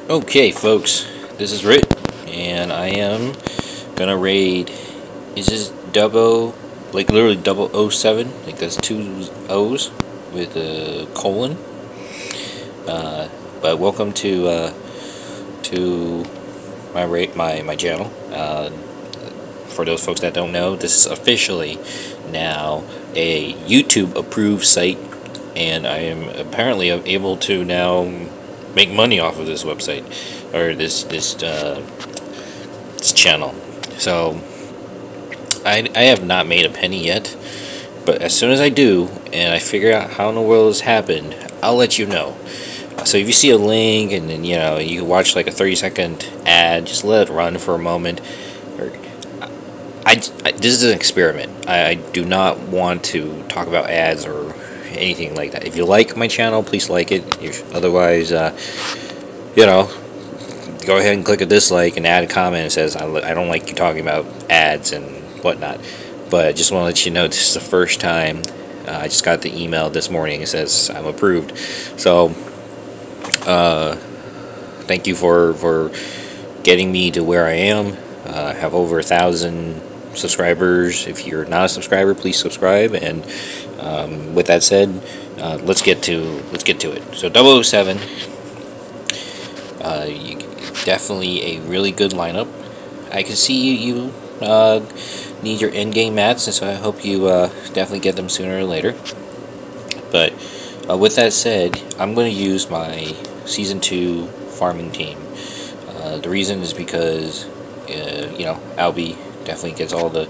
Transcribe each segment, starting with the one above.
Okay, folks, this is Rit, and I am gonna raid. Is this double, like literally double O7? Like that's two O's with a colon. But welcome to my channel. For those folks that don't know, this is officially now a YouTube approved site, and I am apparently able to now make money off of this website or this channel. So I have not made a penny yet, but as soon as I do and I figure out how in the world this happened, I'll let you know. So if you see a link and then you can watch like a 30-second ad, just let it run for a moment. This is an experiment. I do not want to talk about ads or anything like that. If you like my channel, please like it. Otherwise, go ahead and click a dislike and add a comment that says I don't like you talking about ads and whatnot. But I just want to let you know this is the first time. I just got the email this morning. It says I'm approved. So thank you for getting me to where I am. I have over 1,000 subscribers. If you're not a subscriber, please subscribe. And with that said, let's get to it. So 007, definitely a really good lineup. I can see you need your end game mats, and so I hope you definitely get them sooner or later. But with that said, I'm going to use my Season 2 farming team. The reason is because Albie definitely gets all the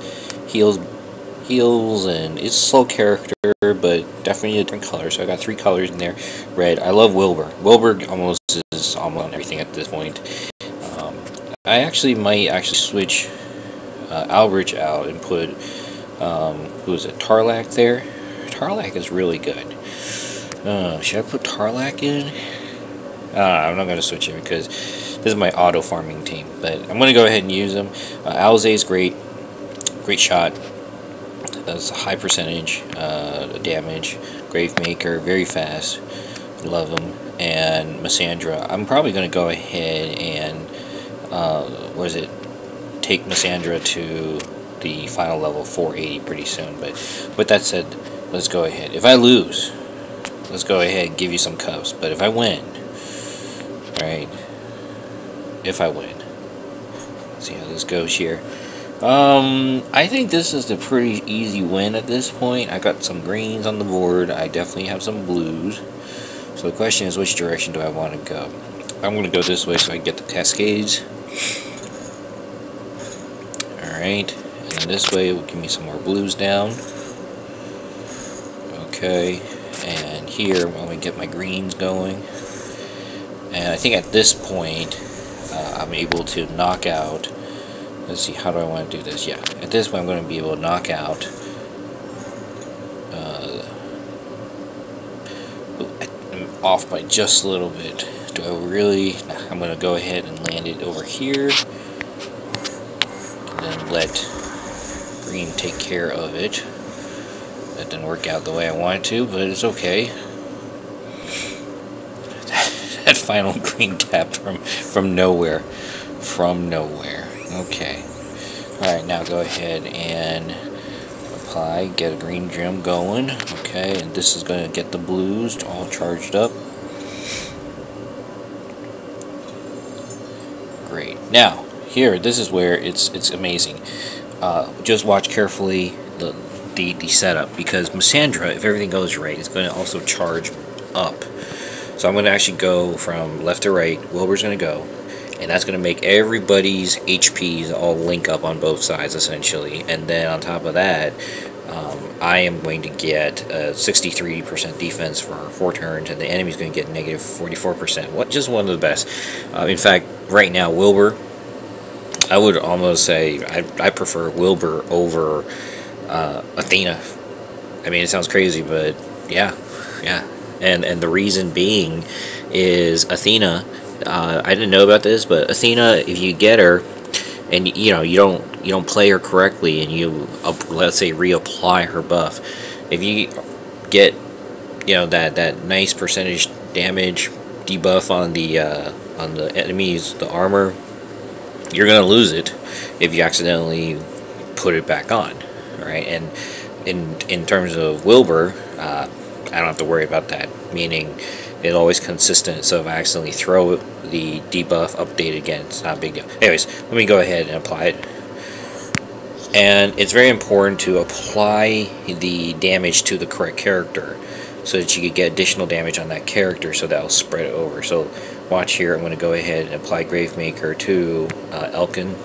heals, and it's a slow character, but definitely a different color. So I got 3 colors in there. Red. I love Wilbur. Wilbur is almost on everything at this point. I might switch Albridge out and put who is it? Tarlac there. Tarlac is really good. Should I put Tarlac in? I'm not going to switch it because this is my auto farming team, but I'm going to go ahead and use them. Alzay's great shot. That's a high percentage damage. Gravemaker, very fast. Love him. And Missandra. I'm probably going to go ahead and take Missandra to the final level 480 pretty soon. But with that said, let's go ahead. If I lose, let's go ahead and give you some cups. But if I win, right? If I win, let's see how this goes here. I think this is a pretty easy win at this point. I got some greens on the board. I definitely have some blues. So the question is, which direction do I want to go? I'm going to go this way so I can get the cascades. Alright, and then this way will give me some more blues down. Okay, and here I'm going to get my greens going. And I think at this point, I'm able to knock out. Let's see, how do I want to do this? Yeah, at this point I'm going to be able to knock out. I'm off by just a little bit. Do I really? I'm going to go ahead and land it over here. And then let green take care of it. That didn't work out the way I wanted to, but it's okay. That final green tap from nowhere. Okay. Alright, now go ahead and apply, get a green gem going. Okay, and this is going to get the blues all charged up. Great. Now, here, this is where it's amazing. Just watch carefully the setup, because Missandra, if everything goes right, is going to also charge up. So I'm going to actually go from left to right. Wilbur's going to go. And that's going to make everybody's HPs all link up on both sides, essentially. And then on top of that, I am going to get 63% defense for 4 turns, and the enemy's going to get negative 44%. Just one of the best. In fact, right now, Wilbur, I would almost say I prefer Wilbur over Athena. I mean, it sounds crazy, but yeah. And the reason being is Athena. I didn't know about this, but Athena, if you get her, and you don't play her correctly, and you let's say reapply her buff, if you get that nice percentage damage debuff on the enemies, the armor, you're gonna lose it if you accidentally put it back on. Alright, and in terms of Wilbur, I don't have to worry about that, meaning it's always consistent, so if I accidentally throw the debuff update again, it's not a big deal. Anyways, let me go ahead and apply it. And it's very important to apply the damage to the correct character so that you can get additional damage on that character, so that'll spread it over. So watch here, I'm going to go ahead and apply Gravemaker to Elkin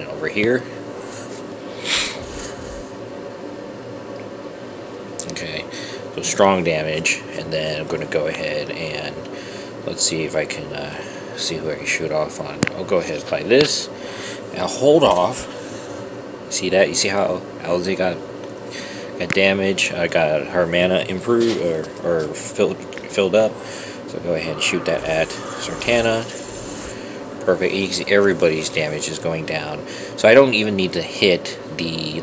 over here. Okay, so strong damage, and then I'm going to go ahead and let's see if I can see who I can shoot off on. I'll go ahead and apply this. Now hold off. See that? You see how Alze got damage? I got her mana improved or filled up. So go ahead and shoot that at Sartana. Perfect. You can see everybody's damage is going down. So I don't even need to hit the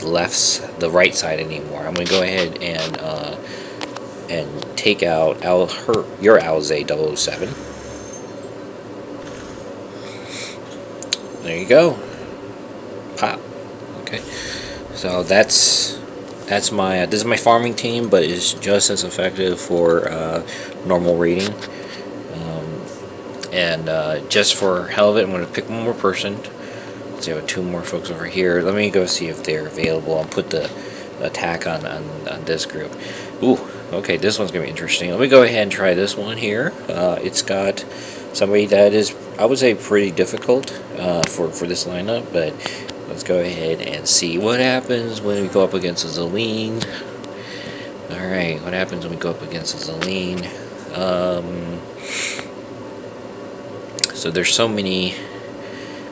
right side anymore. I'm going to go ahead and take out your Alze 007. There you go. Pop. Okay. So this is my farming team, but it's just as effective for normal raiding. Just for hell of it, I'm going to pick one more person. Let's see, I have 2 more folks over here. Let me go see if they're available and put the attack on this group. Ooh, okay, this one's going to be interesting. Let me go ahead and try this one here. It's got somebody that is, I would say, pretty difficult for this lineup, but let's go ahead and see what happens when we go up against a Zelene. Alright, what happens when we go up against a Zelene? So there's so many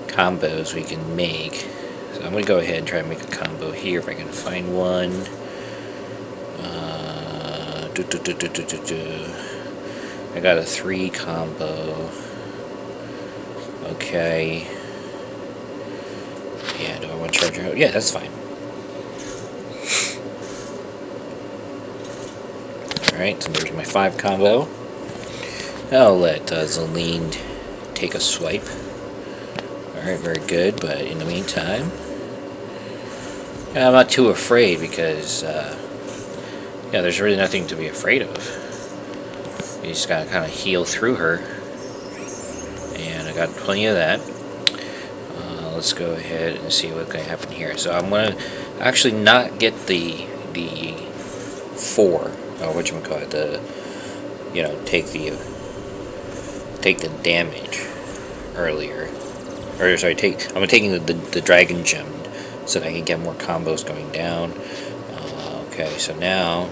combos we can make. So I'm going to go ahead and try to make a combo here if I can find one. I got a 3 combo. Okay. Yeah, do I want to charge her? Yeah, that's fine. Alright, so there's my 5 combo. I'll let Zelene take a swipe. Alright, very good, but in the meantime, I'm not too afraid because, yeah, there's really nothing to be afraid of. You just gotta kind of heal through her. And I got plenty of that. Let's go ahead and see what's going to happen here. So I'm going to actually not get the 4, or whatchamacallit, take the damage earlier. Or sorry, I'm taking the dragon gem so that I can get more combos going down. Okay, so now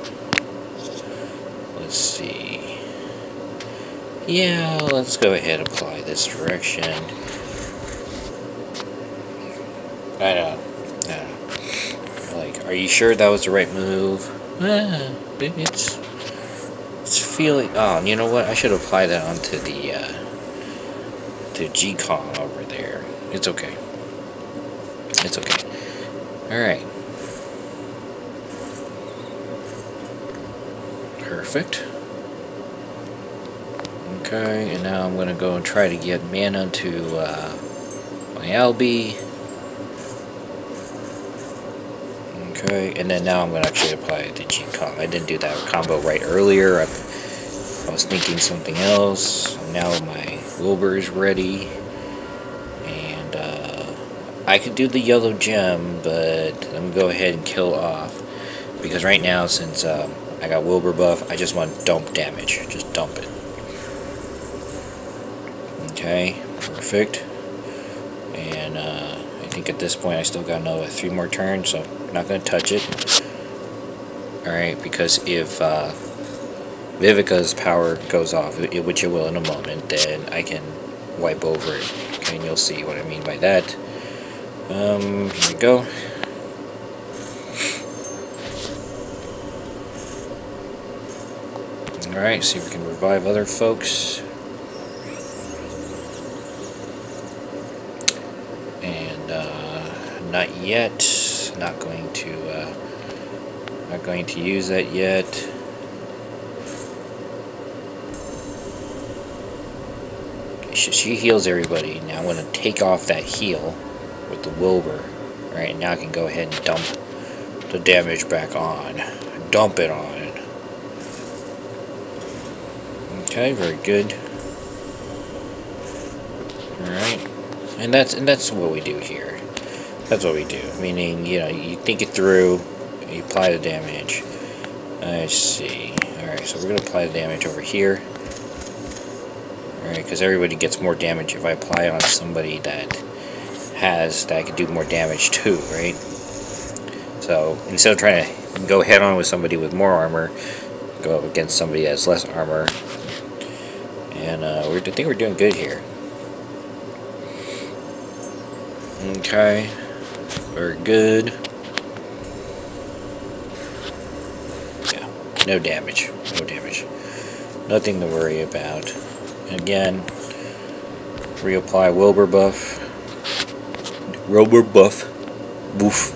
let's see. Yeah, let's go ahead and apply this direction. I know. Like, are you sure that was the right move? It's feeling. Oh, you know what? I should apply that onto the G-Con over there. It's okay. It's okay. Alright. Perfect. Okay, and now I'm gonna go and try to get mana to my Albie. Okay, and then now I'm going to actually apply it to G-Con. I didn't do that combo right earlier. I was thinking something else. Now my Wilbur is ready. And I could do the yellow gem, but I'm going to go ahead and kill off. Because right now, since I got Wilbur buff, I just want dump damage. Just dump it. Okay, perfect. And I think at this point I still got another 3 more turns, so I'm not going to touch it. Alright, because if Vivica's power goes off, which it will in a moment, then I can wipe over it. Okay, and you'll see what I mean by that. Here we go. Alright, see if we can revive other folks. Not yet. Not going to use that yet. she heals everybody. Now I'm going to take off that heal with the Wilbur. Alright, now I can go ahead and dump the damage back on. Dump it on. Okay, very good. Alright. And that's what we do here. That's what we do. Meaning, you know, you think it through, you apply the damage. I see. Alright, so we're going to apply the damage over here. Alright, because everybody gets more damage if I apply it on somebody that I could do more damage to, right? So, instead of trying to go head on with somebody with more armor, go up against somebody that has less armor. And I think we're doing good here. Okay. Very good. Yeah, no damage. No damage. Nothing to worry about. Again, reapply Wilbur buff. Wilbur buff. Woof.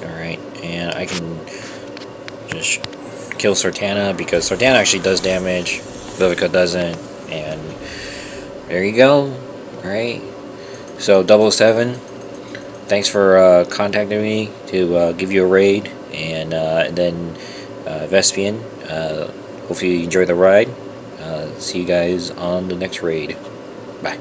Alright, and I can just kill Sartana because Sartana actually does damage. Vivica doesn't. And there you go. Alright. So, OO7, thanks for contacting me to give you a raid. And then Vespsian, hopefully you enjoy the ride. See you guys on the next raid. Bye.